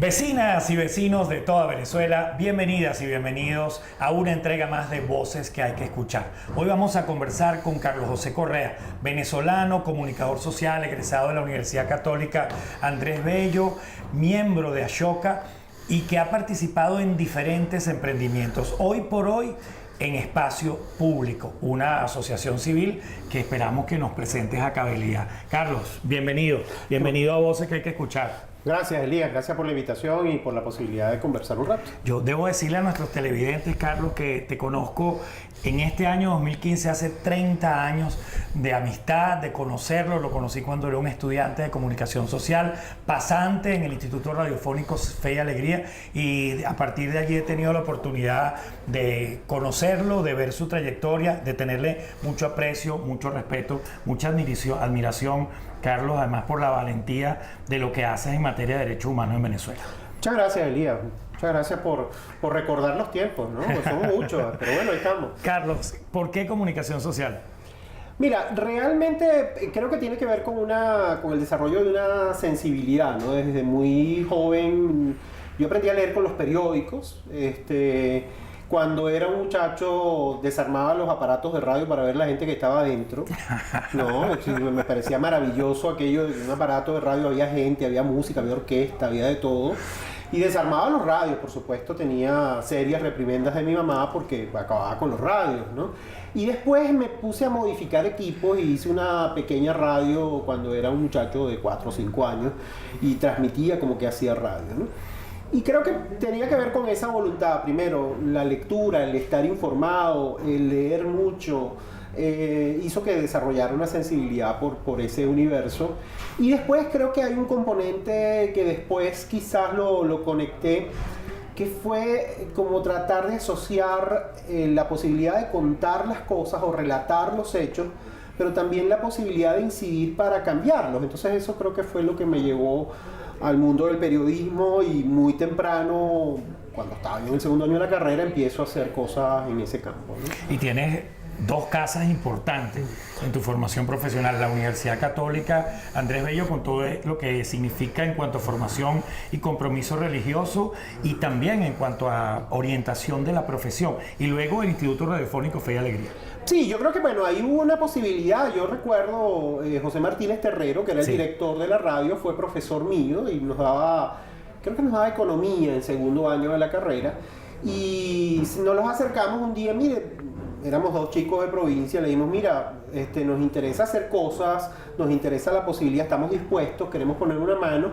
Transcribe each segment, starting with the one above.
Vecinas y vecinos de toda Venezuela, bienvenidas y bienvenidos a una entrega más de Voces que hay que escuchar. Hoy vamos a conversar con Carlos José Correa, venezolano, comunicador social, egresado de la Universidad Católica Andrés Bello, miembro de Ashoka y que ha participado en diferentes emprendimientos. Hoy por hoy en Espacio Público, una asociación civil que esperamos que nos presentes a cabalidad. Carlos, bienvenido a Voces que hay que escuchar. Gracias, Elías. Gracias por la invitación y por la posibilidad de conversar un rato. Yo debo decirle a nuestros televidentes, Carlos, que te conozco en este año 2015, hace 30 años de amistad, de conocerlo. Lo conocí cuando era un estudiante de comunicación social, pasante en el Instituto Radiofónico Fe y Alegría, y a partir de allí he tenido la oportunidad de conocerlo, de ver su trayectoria, de tenerle mucho aprecio, mucho respeto, mucha admiración, Carlos, además por la valentía de lo que haces en materia de derechos humanos en Venezuela. Muchas gracias, Elías. Muchas gracias por recordar los tiempos, ¿no? Pues somos muchos, pero bueno, ahí estamos. Carlos, ¿por qué comunicación social? Mira, realmente creo que tiene que ver con el desarrollo de una sensibilidad, ¿no? Desde muy joven yo aprendí a leer con los periódicos. Cuando era un muchacho desarmaba los aparatos de radio para ver la gente que estaba adentro, ¿no? Me parecía maravilloso aquello de que en un aparato de radio había gente, había música, había orquesta, había de todo. Y desarmaba los radios, por supuesto, tenía serias reprimendas de mi mamá porque acababa con los radios, ¿no? Y después me puse a modificar equipos y hice una pequeña radio cuando era un muchacho de 4 o 5 años y transmitía como que hacía radio, ¿no? Y creo que tenía que ver con esa voluntad. Primero, la lectura, el estar informado, el leer mucho, hizo que desarrollara una sensibilidad por ese universo. Y después creo que hay un componente que después quizás lo conecté, que fue como tratar de asociar la posibilidad de contar las cosas o relatar los hechos, pero también la posibilidad de incidir para cambiarlos. Entonces eso creo que fue lo que me llevó al mundo del periodismo, y muy temprano, cuando estaba yo en el segundo año de la carrera, empiezo a hacer cosas en ese campo, ¿no? Y tienes dos casas importantes en tu formación profesional, la Universidad Católica Andrés Bello, con todo lo que significa en cuanto a formación y compromiso religioso, y también en cuanto a orientación de la profesión, y luego el Instituto Radiofónico Fe y Alegría. Sí, yo creo que bueno, ahí hubo una posibilidad. Yo recuerdo José Martínez Terrero, que era el director de la radio, fue profesor mío y nos daba economía en segundo año de la carrera, y nos los acercamos un día. Mire, éramos dos chicos de provincia, le dijimos, mira, nos interesa hacer cosas, nos interesa la posibilidad, estamos dispuestos, queremos poner una mano,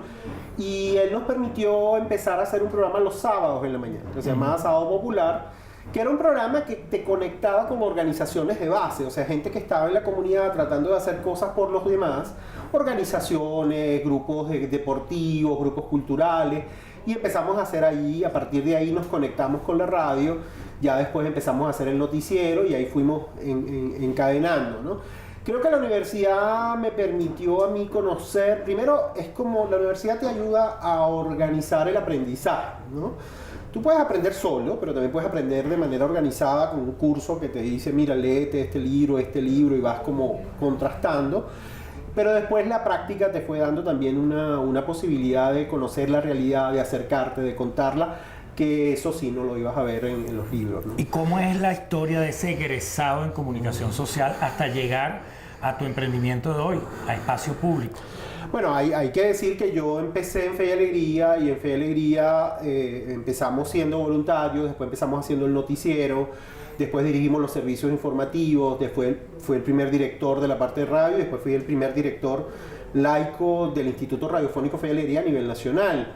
y él nos permitió empezar a hacer un programa los sábados en la mañana, que se llamaba Sábado Popular, que era un programa que te conectaba con organizaciones de base, o sea, gente que estaba en la comunidad tratando de hacer cosas por los demás, organizaciones, grupos deportivos, grupos culturales, y empezamos a hacer ahí. A partir de ahí nos conectamos con la radio, ya después empezamos a hacer el noticiero y ahí fuimos encadenando, ¿no? Creo que la universidad me permitió a mí conocer, primero es como la universidad te ayuda a organizar el aprendizaje, ¿no? Tú puedes aprender solo, pero también puedes aprender de manera organizada con un curso que te dice, mira, léete este libro, y vas como contrastando. Pero después la práctica te fue dando también una posibilidad de conocer la realidad, de acercarte, de contarla, que eso sí no lo ibas a ver en los libros, ¿no? ¿Y cómo es la historia de ese egresado en comunicación social hasta llegar a tu emprendimiento de hoy, a Espacio Público? Bueno, hay que decir que yo empecé en Fe y Alegría, y en Fe y Alegría empezamos siendo voluntarios, después empezamos haciendo el noticiero, después dirigimos los servicios informativos, después fui el primer director de la parte de radio, y después fui el primer director laico del Instituto Radiofónico Fe y Alegría a nivel nacional.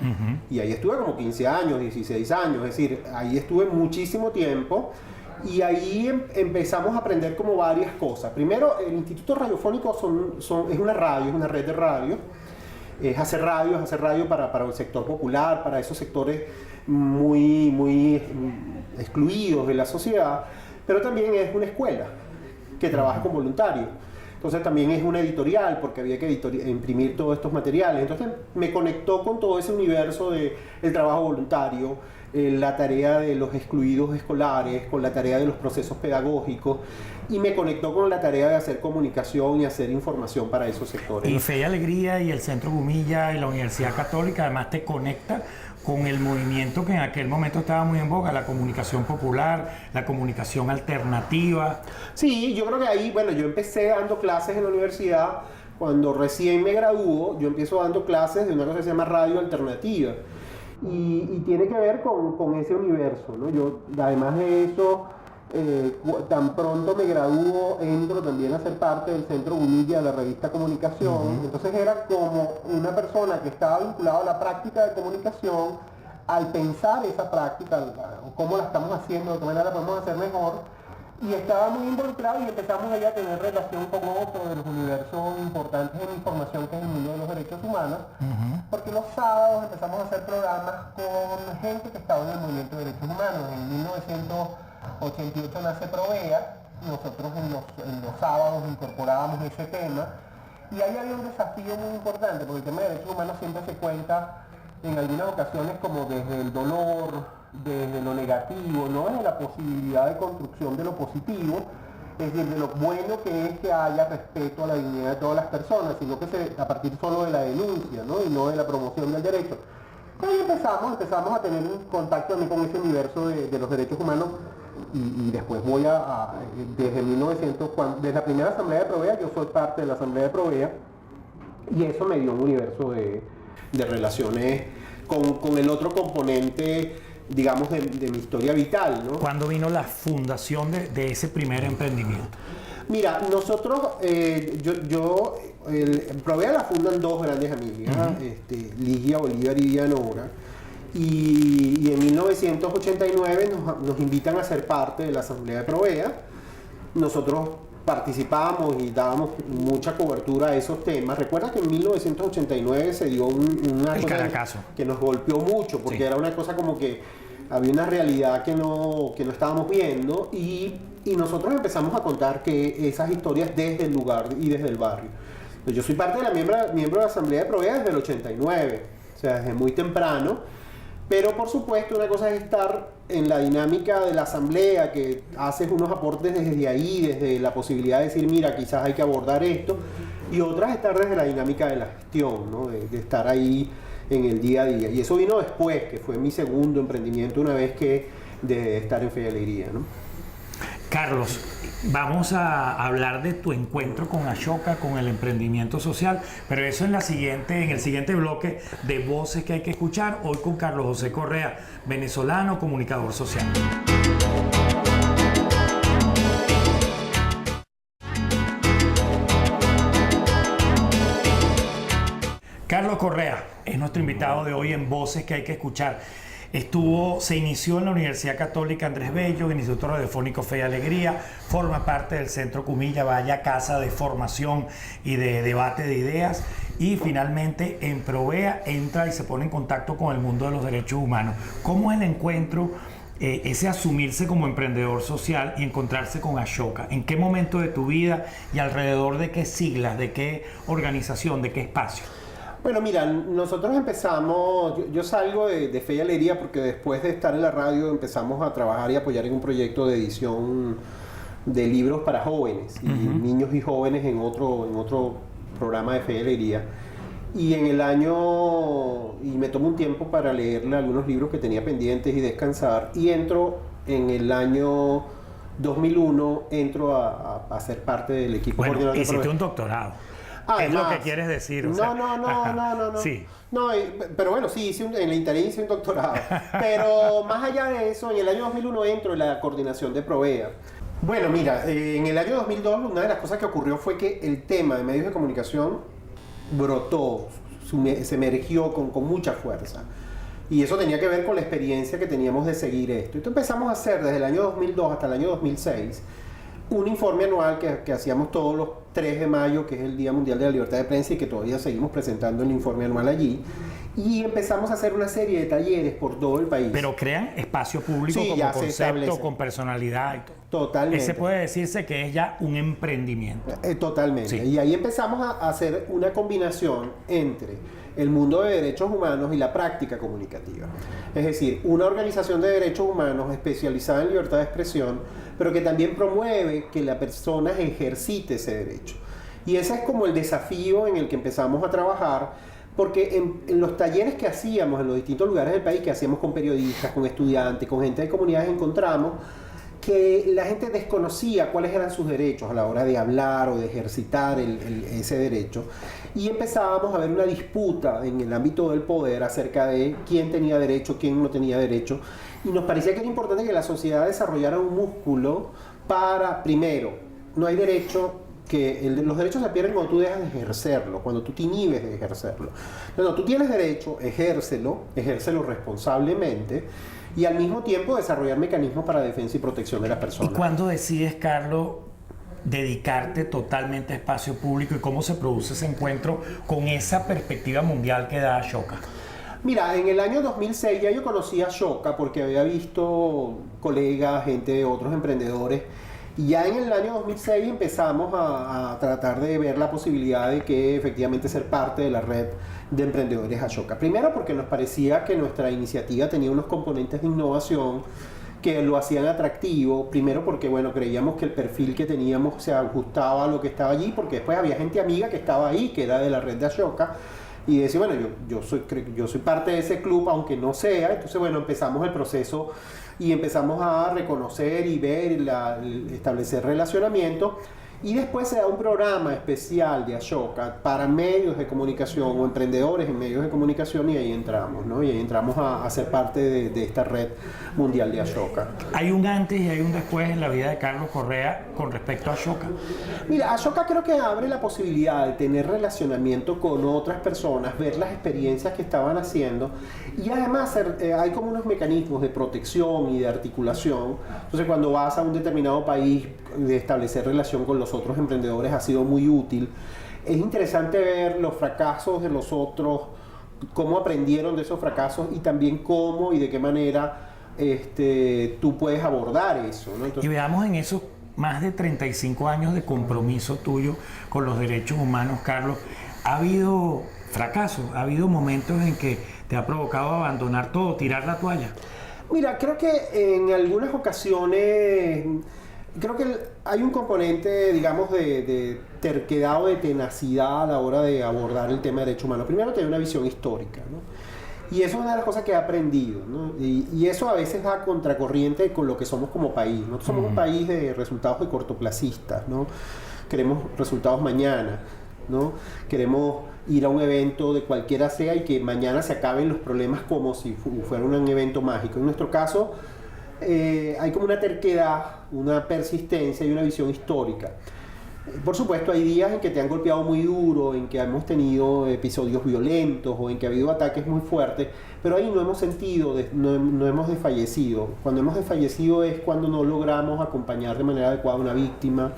Y ahí estuve como 15 años, 16 años, es decir, ahí estuve muchísimo tiempo. Y ahí empezamos a aprender como varias cosas. Primero, el Instituto Radiofónico es una radio, es una red de radio. Es hacer radio para el sector popular, para esos sectores muy excluidos de la sociedad. Pero también es una escuela que trabaja con voluntarios. Entonces también es una editorial, porque había que imprimir todos estos materiales. Entonces me conectó con todo ese universo del trabajo voluntario, la tarea de los excluidos escolares, con la tarea de los procesos pedagógicos, y me conectó con la tarea de hacer comunicación y hacer información para esos sectores. Y Fe y Alegría y el Centro Gumilla y la Universidad Católica además te conecta con el movimiento que en aquel momento estaba muy en boga, la comunicación popular, la comunicación alternativa. Sí, yo creo que ahí, bueno, yo empecé dando clases en la universidad. Cuando recién me graduó, yo empiezo dando clases de una cosa que se llama radio alternativa. Y tiene que ver con ese universo, ¿no? Yo, además de eso, tan pronto me gradúo, entro también a ser parte del Centro Gumilla de la revista Comunicación. Entonces era como una persona que estaba vinculada a la práctica de comunicación. Al pensar esa práctica, cómo la estamos haciendo, de qué manera la podemos hacer mejor, y estaba muy involucrado y empezamos ahí a tener relación con otro de los universos importantes en mi formación, que es el mundo de los derechos humanos, porque los sábados empezamos a hacer programas con gente que estaba en el movimiento de derechos humanos. En 1988 nace Provea, nosotros en los sábados incorporábamos ese tema, y ahí había un desafío muy importante, porque el tema de derechos humanos siempre se cuenta en algunas ocasiones como desde el dolor, desde lo negativo, no desde la posibilidad de construcción de lo positivo, es decir, de lo bueno que es que haya respeto a la dignidad de todas las personas, sino que a partir solo de la denuncia, ¿no? Y no de la promoción del derecho. Ahí empezamos a tener un contacto también con ese universo de los derechos humanos, y después voy desde 1900, desde la primera asamblea de Provea, yo soy parte de la asamblea de Provea, y eso me dio un universo de relaciones con el otro componente, digamos, de mi historia vital, ¿no? ¿Cuándo vino la fundación de ese primer emprendimiento? Mira, nosotros, Provea la fundan dos grandes amigas, Ligia Bolívar y Villanora, y en 1989 nos invitan a ser parte de la asamblea de Provea. Nosotros participábamos y dábamos mucha cobertura a esos temas. Recuerda que en 1989 se dio una el cosa Caracazo, que nos golpeó mucho, porque sí, era una cosa como que había una realidad que no estábamos viendo, y nosotros empezamos a contar que esas historias desde el lugar y desde el barrio. Pues yo soy parte de la miembro de la Asamblea de Provea desde el 89, o sea, desde muy temprano. Pero por supuesto una cosa es estar en la dinámica de la asamblea, que haces unos aportes desde ahí, desde la posibilidad de decir, mira, quizás hay que abordar esto, y otra es estar desde la dinámica de la gestión, ¿no? De estar ahí en el día a día. Y eso vino después, que fue mi segundo emprendimiento una vez que de estar en Fe y Alegría, ¿no? Carlos, vamos a hablar de tu encuentro con Ashoka, con el emprendimiento social, pero eso en el siguiente bloque de Voces que hay que escuchar, hoy con Carlos José Correa, venezolano, comunicador social. Carlos Correa es nuestro invitado de hoy en Voces que hay que escuchar. Se inició en la Universidad Católica Andrés Bello, el Instituto Radiofónico Fe y Alegría, forma parte del Centro Gumilla, vaya casa de formación y de debate de ideas, y finalmente en Provea entra y se pone en contacto con el mundo de los derechos humanos. ¿Cómo es el encuentro, ese asumirse como emprendedor social y encontrarse con Ashoka? ¿En qué momento de tu vida y alrededor de qué siglas, de qué organización, de qué espacio? Bueno, mira, nosotros empezamos, yo salgo de Fe y Alegría porque después de estar en la radio empezamos a trabajar y apoyar en un proyecto de edición de libros para jóvenes y niños y jóvenes en otro programa de Fe y Alegría. Y me tomo un tiempo para leerle algunos libros que tenía pendientes y descansar, y entro en el año 2001, entro a ser parte del equipo. Bueno, hiciste un doctorado. Es lo que quieres decir. No. Sí. No, pero bueno, sí, en la interín hice un doctorado. Pero más allá de eso, en el año 2001 entro en la coordinación de Provea. Bueno, mira, en el año 2002 una de las cosas que ocurrió fue que el tema de medios de comunicación brotó, se emergió con mucha fuerza. Y eso tenía que ver con la experiencia que teníamos de seguir esto. Entonces empezamos a hacer desde el año 2002 hasta el año 2006 un informe anual que hacíamos todos los 3 de mayo, que es el Día Mundial de la Libertad de Prensa y que todavía seguimos presentando el informe anual allí. Y empezamos a hacer una serie de talleres por todo el país. Pero crean espacio público Sí, como ya se concepto, establece. con personalidad y todo. Totalmente. Ese puede decirse que es ya un emprendimiento. Totalmente. Sí. Y ahí empezamos a hacer una combinación entre el mundo de derechos humanos y la práctica comunicativa. Es decir, una organización de derechos humanos especializada en libertad de expresión, pero que también promueve que la persona ejercite ese derecho. Y ese es como el desafío en el que empezamos a trabajar, porque en los talleres que hacíamos en los distintos lugares del país, que hacíamos con periodistas, con estudiantes, con gente de comunidades, encontramos que la gente desconocía cuáles eran sus derechos a la hora de hablar o de ejercitar ese derecho. Y empezábamos a ver una disputa en el ámbito del poder acerca de quién tenía derecho, quién no tenía derecho. Y nos parecía que era importante que la sociedad desarrollara un músculo para, primero, no hay derecho los derechos se pierden cuando tú dejas de ejercerlo, cuando tú te inhibes de ejercerlo. No, tú tienes derecho, ejércelo responsablemente y al mismo tiempo desarrollar mecanismos para defensa y protección de la persona. ¿Y cuándo decides, Carlos, dedicarte totalmente a espacio público y cómo se produce ese encuentro con esa perspectiva mundial que da Ashoka? Mira, en el año 2006 ya yo conocí a Ashoka porque había visto colegas, gente de otros emprendedores. Y ya en el año 2006 empezamos a tratar de ver la posibilidad de que efectivamente ser parte de la red de emprendedores Ashoka. Primero porque nos parecía que nuestra iniciativa tenía unos componentes de innovación que lo hacían atractivo. Primero porque, bueno, creíamos que el perfil que teníamos se ajustaba a lo que estaba allí, porque después había gente amiga que estaba ahí, que era de la red de Ashoka. Y decía, bueno, yo soy parte de ese club, aunque no sea. Entonces, bueno, empezamos el proceso y empezamos a reconocer y ver, establecer relacionamiento. Y después se da un programa especial de Ashoka para medios de comunicación o emprendedores en medios de comunicación y ahí entramos, ¿no? Y ahí entramos a ser parte de esta red mundial de Ashoka. ¿Hay un antes y hay un después en la vida de Carlos Correa con respecto a Ashoka? Mira, Ashoka creo que abre la posibilidad de tener relacionamiento con otras personas, ver las experiencias que estaban haciendo y además hay como unos mecanismos de protección y de articulación. Entonces cuando vas a un determinado país, de establecer relación con los otros emprendedores ha sido muy útil. Es interesante ver los fracasos de los otros, cómo aprendieron de esos fracasos y también cómo y de qué manera tú puedes abordar eso, ¿no? Entonces, y veamos en esos más de 35 años de compromiso tuyo con los derechos humanos, Carlos, ¿ha habido fracasos? ¿Ha habido momentos en que te ha provocado abandonar todo, tirar la toalla? Mira, creo que en algunas ocasiones creo que hay un componente, digamos, de terquedad o de tenacidad a la hora de abordar el tema de derechos humanos. Primero, tener una visión histórica, ¿no? Y eso es una de las cosas que he aprendido, ¿no? Y eso a veces va a contracorriente con lo que somos como país. Nosotros somos un país de resultados de cortoplacistas, ¿no? Queremos resultados mañana, ¿no? Queremos ir a un evento de cualquiera sea y que mañana se acaben los problemas como si fuera un evento mágico. En nuestro caso, hay como una terquedad, una persistencia y una visión histórica. Por supuesto, hay días en que te han golpeado muy duro, en que hemos tenido episodios violentos o en que ha habido ataques muy fuertes, pero ahí no hemos sentido, no hemos desfallecido. Cuando hemos desfallecido es cuando no logramos acompañar de manera adecuada a una víctima,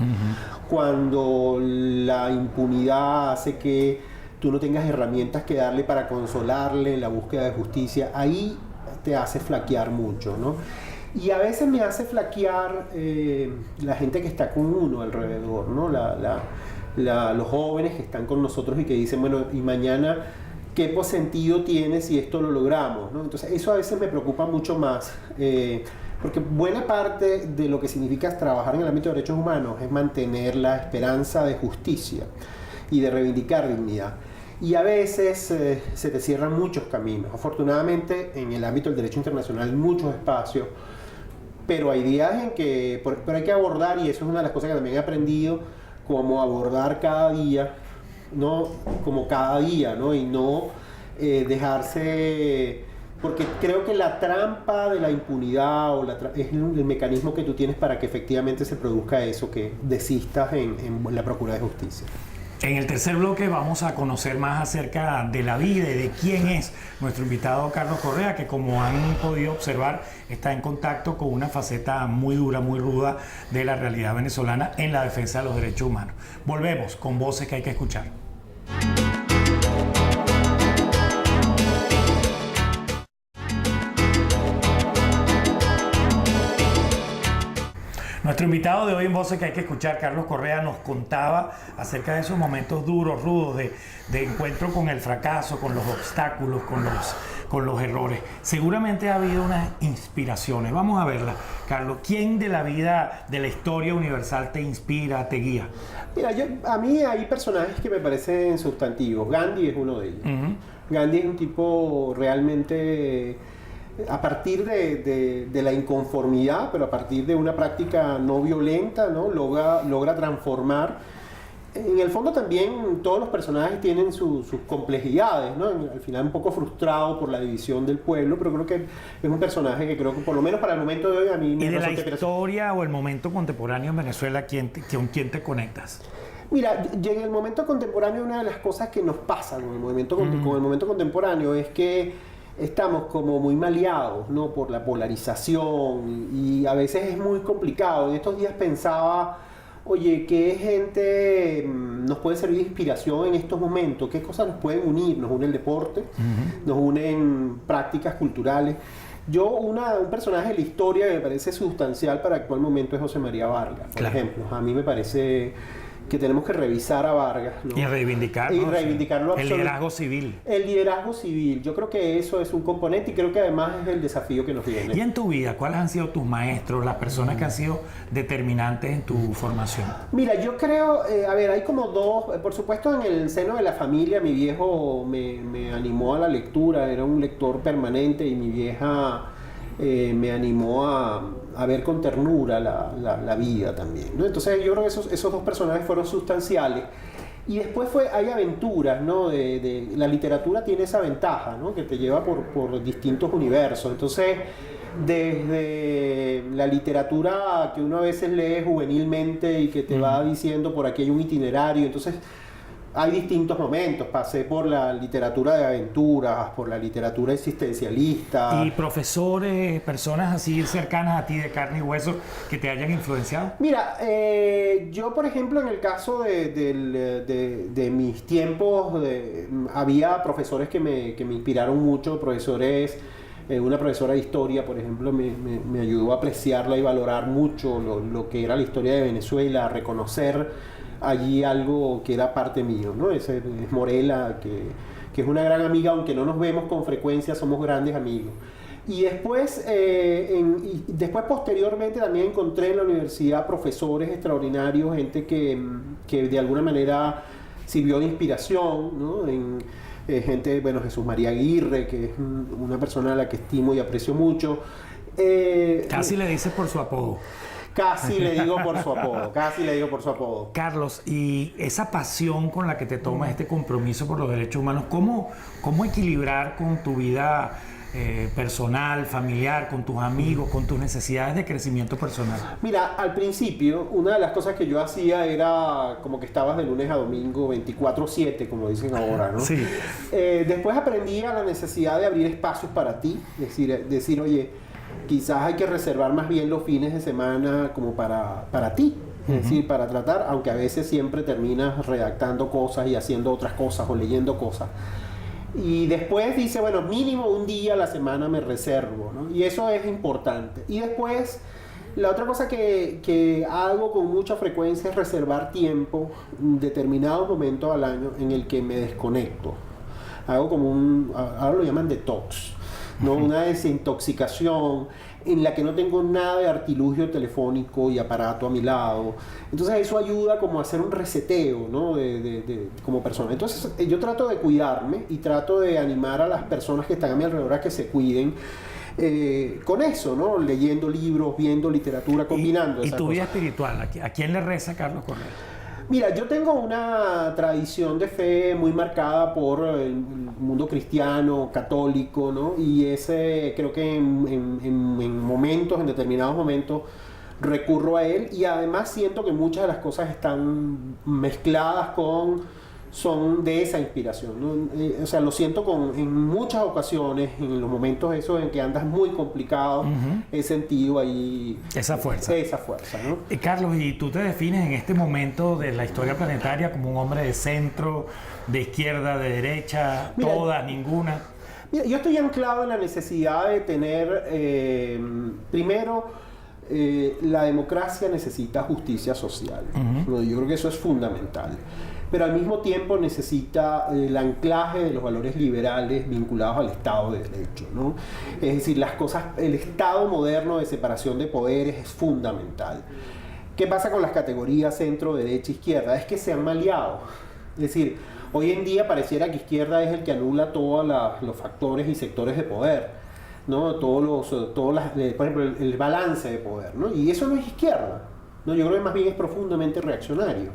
cuando la impunidad hace que tú no tengas herramientas que darle para consolarle en la búsqueda de justicia. Ahí te hace flaquear mucho, ¿no? Y a veces me hace flaquear la gente que está con uno alrededor, ¿no? Los jóvenes que están con nosotros y que dicen, bueno, y mañana, ¿qué sentido tiene si esto lo logramos, ¿no? Entonces, eso a veces me preocupa mucho más, porque buena parte de lo que significa trabajar en el ámbito de derechos humanos es mantener la esperanza de justicia y de reivindicar dignidad. Y a veces se te cierran muchos caminos. Afortunadamente, en el ámbito del derecho internacional hay muchos espacios, pero hay días en que pero hay que abordar, y eso es una de las cosas que también he aprendido, como abordar cada día, ¿no? Como cada día, ¿no? Y no dejarse, porque creo que la trampa de la impunidad es el mecanismo que tú tienes para que efectivamente se produzca eso, que desistas en la procura de justicia. En el tercer bloque vamos a conocer más acerca de la vida y de quién es nuestro invitado Carlos Correa, que como han podido observar está en contacto con una faceta muy dura, muy ruda de la realidad venezolana en la defensa de los derechos humanos. Volvemos con Voces que hay que escuchar. Nuestro invitado de hoy en Voces que hay que escuchar, Carlos Correa, nos contaba acerca de esos momentos duros, rudos, de encuentro con el fracaso, con los obstáculos, con los errores. Seguramente ha habido unas inspiraciones. Vamos a verlas. Carlos, ¿quién de la vida, de la historia universal te inspira, te guía? Mira, a mí hay personajes que me parecen sustantivos. Gandhi es uno de ellos. Gandhi es un tipo realmente, a partir de la inconformidad, pero a partir de una práctica no violenta, ¿no? logra transformar. En el fondo también todos los personajes tienen sus complejidades, ¿no? Al final un poco frustrado por la división del pueblo, pero creo que es un personaje que creo que por lo menos para el momento de hoy a mí me resulta. ¿Y de la historia o el momento contemporáneo en Venezuela, con quién te conectas? Mira, en el momento contemporáneo una de las cosas que nos pasa con el movimiento contemporáneo es que estamos como muy maleados, ¿no? Por la polarización y a veces es muy complicado. En estos días pensaba, oye, ¿qué gente nos puede servir de inspiración en estos momentos? ¿Qué cosas nos pueden unir? Nos une el deporte, nos unen prácticas culturales. Un personaje de la historia que me parece sustancial para el actual momento es José María Vargas, por ejemplo. A mí me parece que tenemos que revisar a Vargas, ¿no? Y reivindicarlo. Y reivindicarlo. El liderazgo civil. El liderazgo civil. Yo creo que eso es un componente y creo que además es el desafío que nos viene. ¿Y en tu vida, cuáles han sido tus maestros, las personas que han sido determinantes en tu formación? Mira, yo creo, hay como dos, por supuesto en el seno de la familia, mi viejo me animó a la lectura, era un lector permanente y mi vieja me animó a ver con ternura la vida también, ¿no? Entonces yo creo que esos dos personajes fueron sustanciales. Y después hay aventuras, ¿no? La literatura tiene esa ventaja, ¿no? Que te lleva por distintos universos. Entonces, desde la literatura que uno a veces lee juvenilmente y que te va diciendo por aquí hay un itinerario, entonces hay distintos momentos. Pasé por la literatura de aventuras, por la literatura existencialista. ¿Y profesores, personas así cercanas a ti de carne y hueso que te hayan influenciado? Mira, yo por ejemplo en el caso de mis tiempos, había profesores que me inspiraron mucho, profesores. Una profesora de historia, por ejemplo, me ayudó a apreciarla y valorar mucho lo que era la historia de Venezuela, a reconocer allí algo que era parte mío, ¿no? Es Morela, que es una gran amiga, aunque no nos vemos con frecuencia, somos grandes amigos. Y después, posteriormente también encontré en la universidad profesores extraordinarios, gente que de alguna manera sirvió de inspiración, ¿no? Gente, bueno, Jesús María Aguirre, que es una persona a la que estimo y aprecio mucho. Casi le dices por su apodo. Casi le digo por su apodo. Carlos, y esa pasión con la que te tomas este compromiso por los derechos humanos, ¿cómo equilibrar con tu vida personal, familiar, con tus amigos, con tus necesidades de crecimiento personal? Mira, al principio, una de las cosas que yo hacía era como que estabas de lunes a domingo, 24/7, como dicen ahora, ¿no? Sí. Después aprendí a la necesidad de abrir espacios para ti, decir, oye, quizás hay que reservar más bien los fines de semana como para ti, es decir, para tratar, aunque a veces siempre terminas redactando cosas y haciendo otras cosas o leyendo cosas. Y después dice, bueno, mínimo un día a la semana me reservo, ¿no? Y eso es importante. Y después, la otra cosa que hago con mucha frecuencia es reservar tiempo, determinados momentos al año en el que me desconecto. Hago como ahora lo llaman detox, ¿no? Una desintoxicación en la que no tengo nada de artilugio telefónico y aparato a mi lado. Entonces eso ayuda como a hacer un reseteo, ¿no? Como persona. Entonces yo trato de cuidarme y trato de animar a las personas que están a mi alrededor a que se cuiden con eso, ¿no? Leyendo libros, viendo literatura, combinando. ¿Y tu vida espiritual? ¿A quién le reza Carlos Correa? Mira, yo tengo una tradición de fe muy marcada por el mundo cristiano, católico, ¿no? Y creo que en determinados momentos, recurro a él, y además siento que muchas de las cosas están mezcladas son de esa inspiración, ¿no? O sea, lo siento en muchas ocasiones, en los momentos esos en que andas muy complicado, he sentido ahí esa fuerza, ¿no? Carlos, ¿y tú te defines en este momento de la historia planetaria como un hombre de centro, de izquierda, de derecha, Mira, todas, ninguna? Mira, yo estoy anclado en la necesidad de tener, primero, la democracia necesita justicia social. Yo creo que eso es fundamental. Pero al mismo tiempo necesita el anclaje de los valores liberales vinculados al Estado de Derecho, ¿no? Es decir, el Estado moderno de separación de poderes es fundamental. ¿Qué pasa con las categorías centro, derecha, izquierda? Es que se han maleado. Es decir, hoy en día pareciera que izquierda es el que anula todos los factores y sectores de poder, ¿no? Por ejemplo, el balance de poder, ¿no? Y eso no es izquierda, ¿no? Yo creo que más bien es profundamente reaccionario.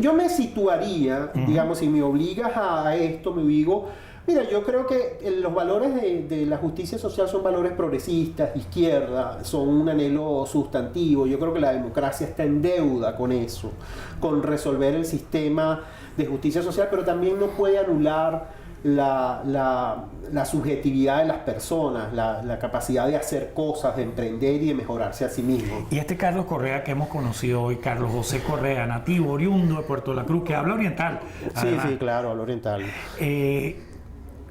Yo me situaría, digamos, si me obligas a esto, me digo, mira, yo creo que los valores de la justicia social son valores progresistas, de izquierda, son un anhelo sustantivo. Yo creo que la democracia está en deuda con eso, con resolver el sistema de justicia social, pero también no puede anular la subjetividad de las personas, la capacidad de hacer cosas, de emprender y de mejorarse a sí mismo. Y este Carlos Correa que hemos conocido hoy, Carlos José Correa, nativo, oriundo de Puerto La Cruz, que habla oriental. Además. Sí, claro, habla oriental.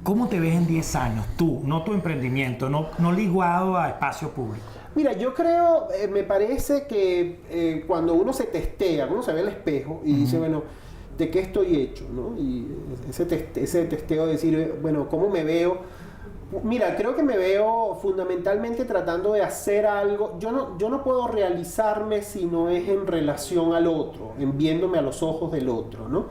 ¿Cómo te ves en 10 años tú, no tu emprendimiento, no ligado a espacio público? Mira, yo creo, me parece que cuando uno se testea, uno se ve al espejo y dice, bueno, ¿de qué estoy hecho? ¿No? Y ese testeo de decir, bueno, ¿cómo me veo? Mira, creo que me veo fundamentalmente tratando de hacer algo. Yo no puedo realizarme si no es en relación al otro, en viéndome a los ojos del otro, ¿no?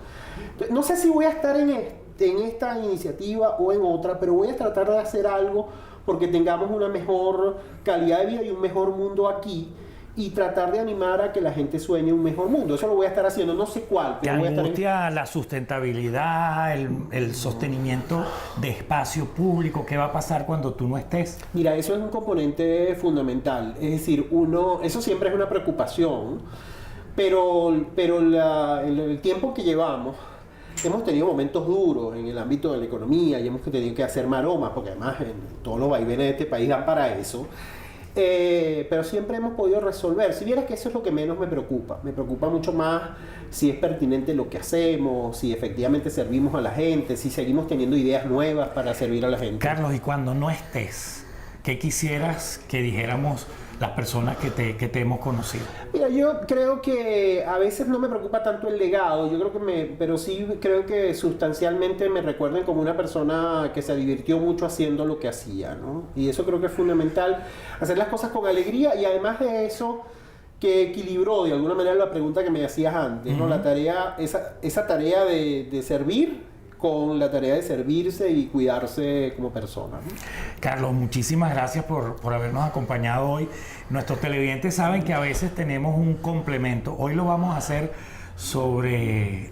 Entonces, no sé si voy a estar en esta iniciativa o en otra, pero voy a tratar de hacer algo porque tengamos una mejor calidad de vida y un mejor mundo aquí, y tratar de animar a que la gente sueñe un mejor mundo. Eso lo voy a estar haciendo, no sé cuál. ¿Te angustia la sustentabilidad, el sostenimiento de espacio público? ¿Qué va a pasar cuando tú no estés? Mira, eso es un componente fundamental. Es decir, eso siempre es una preocupación, pero el tiempo que llevamos, hemos tenido momentos duros en el ámbito de la economía y hemos tenido que hacer maromas, porque además todos los vaivenes de este país dan para eso. Pero siempre hemos podido resolver. Si vieras que eso es lo que menos me preocupa mucho más si es pertinente lo que hacemos, si efectivamente servimos a la gente, si seguimos teniendo ideas nuevas para servir a la gente. Carlos, y cuando no estés, ¿qué quisieras que dijéramos las personas que te hemos conocido? Mira, yo creo que a veces no me preocupa tanto el legado, pero sí creo que sustancialmente me recuerden como una persona que se divirtió mucho haciendo lo que hacía, ¿no? Y eso creo que es fundamental, hacer las cosas con alegría, y además de eso, que equilibró de alguna manera la pregunta que me hacías antes, ¿no? La tarea, esa tarea de servir con la tarea de servirse y cuidarse como persona, ¿no? Carlos, muchísimas gracias por habernos acompañado hoy. Nuestros televidentes saben que a veces tenemos un complemento. Hoy lo vamos a hacer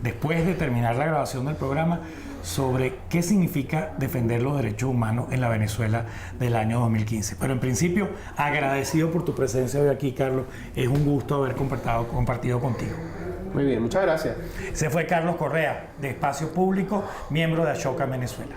después de terminar la grabación del programa, sobre qué significa defender los derechos humanos en la Venezuela del año 2015. Pero en principio, agradecido por tu presencia hoy aquí, Carlos. Es un gusto haber compartido contigo. Muy bien, muchas gracias. Ese fue Carlos Correa, de Espacio Público, miembro de Ashoka Venezuela.